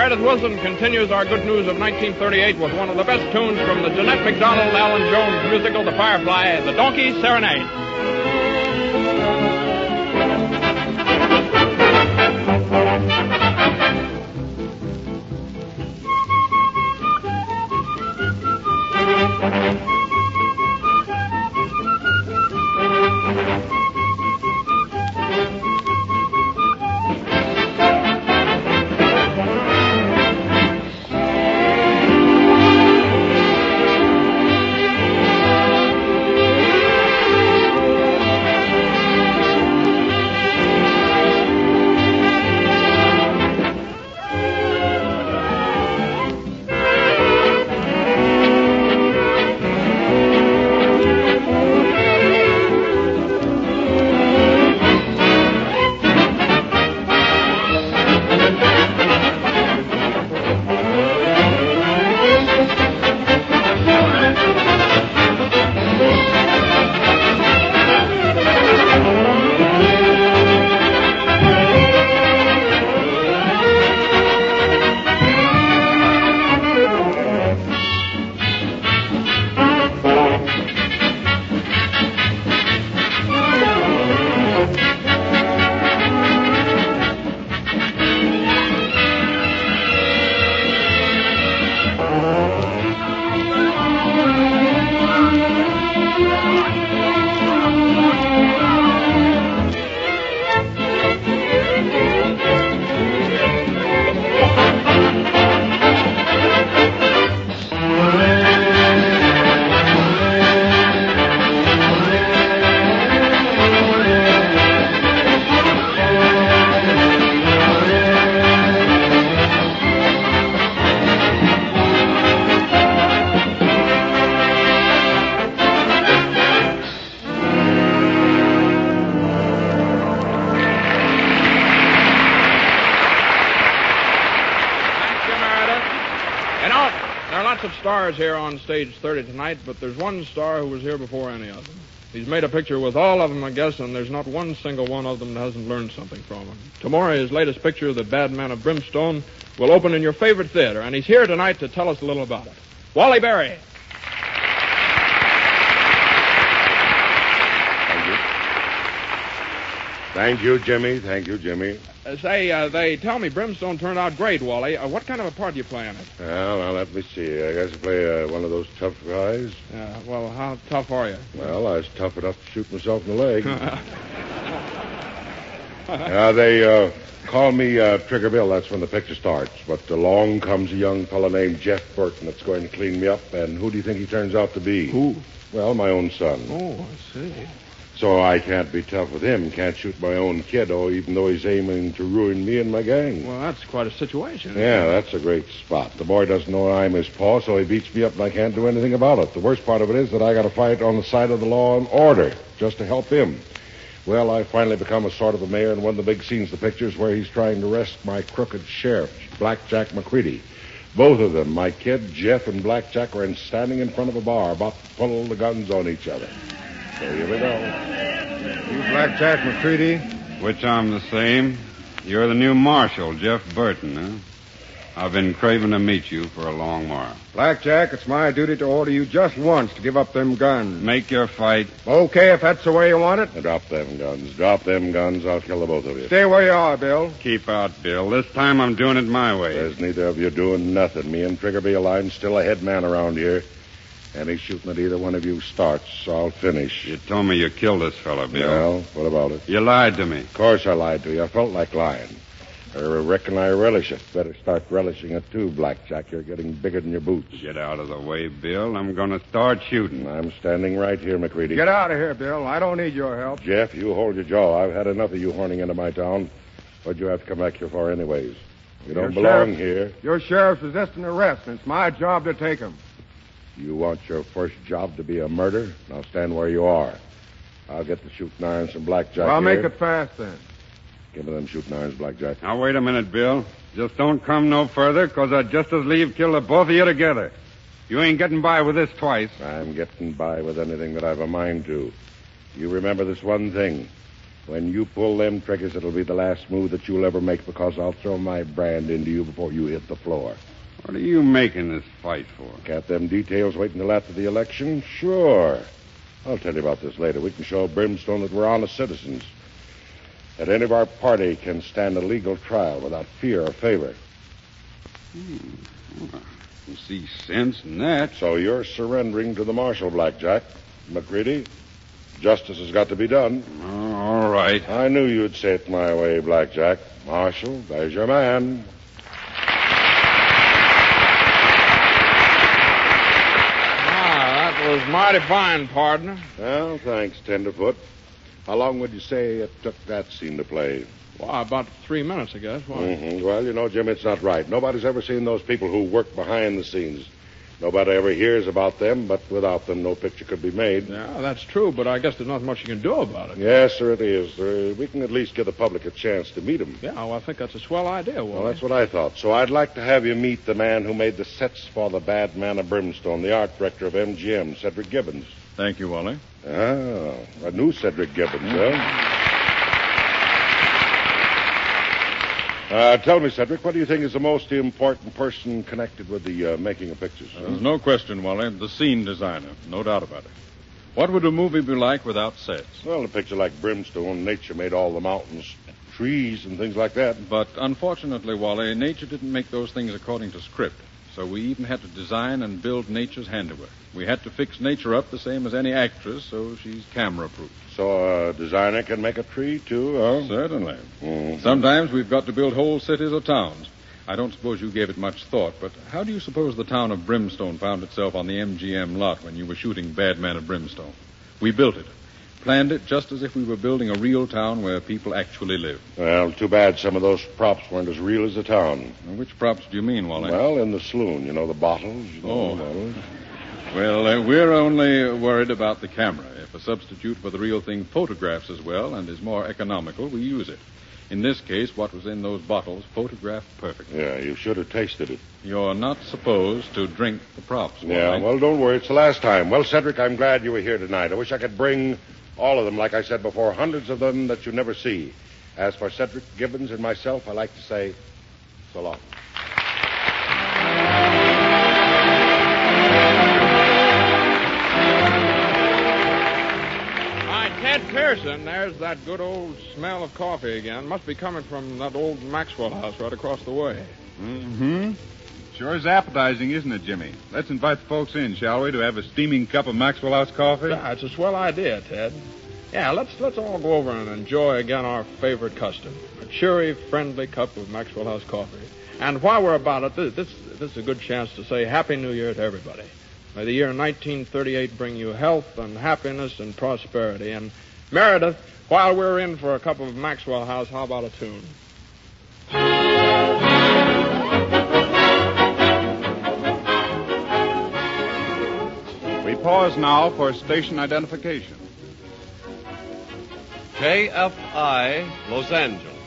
Meredith Wilson continues our good news of 1938 with one of the best tunes from the Jeanette MacDonald, Alan Jones musical, The Firefly, The Donkey Serenade. Of stars here on stage 30 tonight, but there's one star who was here before any of them. He's made a picture with all of them, I guess, and there's not one single one of them that hasn't learned something from him. Tomorrow, his latest picture, The Bad Man of Brimstone, will open in your favorite theater, and he's here tonight to tell us a little about it. Wally Berry. Thank you, Jimmy. Thank you, Jimmy. They tell me Brimstone turned out great, Wally. What kind of a part do you play in it? Well, let me see. I guess I play one of those tough guys. Well, how tough are you? Well, I was tough enough to shoot myself in the leg. They call me Trigger Bill. That's when the picture starts. But along comes a young fellow named Jeff Burton that's going to clean me up. And who do you think he turns out to be? Who? Well, my own son. Oh, I see. So I can't be tough with him. Can't shoot my own kid, even though he's aiming to ruin me and my gang. Well, that's quite a situation. Yeah, that's a great spot. The boy doesn't know I'm his paw, so he beats me up and I can't do anything about it. The worst part of it is that I got to fight on the side of the law and order just to help him. Well, I finally become a sort of a mayor, and one of the big scenes of the picture is where he's trying to arrest my crooked sheriff, Blackjack McCready. Both of them, my kid, Jeff, and Blackjack, are standing in front of a bar about to pull the guns on each other. So here we go. You Blackjack McCready? Which I'm the same. You're the new marshal, Jeff Burton, huh? I've been craving to meet you for a long while. Blackjack, it's my duty to order you just once to give up them guns. Make your fight. Okay, if that's the way you want it. Drop them guns. Drop them guns. I'll kill the both of you. Stay where you are, Bill. Keep out, Bill. This time I'm doing it my way. There's neither of you doing nothing. Me and Trigger Bill, I'm still a head man around here. Any shooting at either one of you starts, so I'll finish. You told me you killed this fella, Bill. Well, what about it? You lied to me. Of course I lied to you. I felt like lying. I reckon I relish it. Better start relishing it, too, Blackjack. You're getting bigger than your boots. Get out of the way, Bill. I'm going to start shooting. I'm standing right here, McCready. Get out of here, Bill. I don't need your help. Jeff, you hold your jaw. I've had enough of you horning into my town. What'd you have to come back here for anyways? You don't belong here. Your sheriff's resisting arrest, and it's my job to take him. You want your first job to be a murder? Now stand where you are. I'll get the shooting irons from Blackjack. Well, I'll here. make it fast, then. Give me them shooting irons, Blackjack. Now, wait a minute, Bill. Just don't come no further, because I'd just as leave kill the both of you together. You ain't getting by with this twice. I'm getting by with anything that I've a mind to. You remember this one thing. When you pull them triggers, it'll be the last move that you'll ever make because I'll throw my brand into you before you hit the floor. What are you making this fight for? Got them details waiting till after the election? Sure. I'll tell you about this later. We can show Brimstone that we're honest citizens. That any of our party can stand a legal trial without fear or favor. You see sense in that. So you're surrendering to the marshal, Blackjack. McCready, justice has got to be done. All right. I knew you'd say it my way, Blackjack. Marshal, there's your man. That was mighty fine, partner. Well, thanks, Tenderfoot. How long would you say it took that scene to play? Well, about 3 minutes, I guess. Why? Mm-hmm. Well, you know, Jim, it's not right. Nobody's ever seen those people who work behind the scenes. Nobody ever hears about them, but without them, no picture could be made. Yeah, that's true, but I guess there's not much you can do about it. Yes, sir, it is. We can at least give the public a chance to meet them. Yeah, well, I think that's a swell idea, Wally. Well, that's what I thought. So I'd like to have you meet the man who made the sets for The Bad Man of Brimstone, the art director of MGM, Cedric Gibbons. Thank you, Wally. Ah, a new Cedric Gibbons, Tell me, Cedric, what do you think is the most important person connected with the making of pictures? There's no question, Wally. The scene designer. No doubt about it. What would a movie be like without sets? Well, a picture like Brimstone, nature made all the mountains, trees, and things like that. But unfortunately, Wally, nature didn't make those things according to script. So we even had to design and build nature's handiwork. We had to fix nature up the same as any actress, so she's camera-proof. So a designer can make a tree, too, huh? Certainly. Mm-hmm. Sometimes we've got to build whole cities or towns. I don't suppose you gave it much thought, but how do you suppose the town of Brimstone found itself on the MGM lot when you were shooting Bad Man of Brimstone? We built it. Planned it just as if we were building a real town where people actually live. Well, too bad some of those props weren't as real as the town. Which props do you mean, Wally? Well, in the saloon, you know, the bottles. Well, we're only worried about the camera. If a substitute for the real thing photographs as well and is more economical, we use it. In this case, what was in those bottles photographed perfectly. Yeah, you should have tasted it. You're not supposed to drink the props, Wally. Yeah, well, don't worry. It's the last time. Well, Cedric, I'm glad you were here tonight. I wish I could bring all of them, like I said before, hundreds of them that you never see. As for Cedric Gibbons and myself, I like to say so long. Ted Pearson, there's that good old smell of coffee again. Must be coming from that old Maxwell house right across the way. Mm-hmm. Sure is appetizing, isn't it, Jimmy? Let's invite the folks in, shall we, to have a steaming cup of Maxwell House coffee? Yeah, it's a swell idea, Ted. Yeah, let's all go over and enjoy again our favorite custom. A cheery, friendly cup of Maxwell House coffee. And while we're about it, this is a good chance to say Happy New Year to everybody. May the year 1938 bring you health and happiness and prosperity. And Meredith, while we're in for a cup of Maxwell House, how about a tune? We pause now for station identification. KFI, Los Angeles.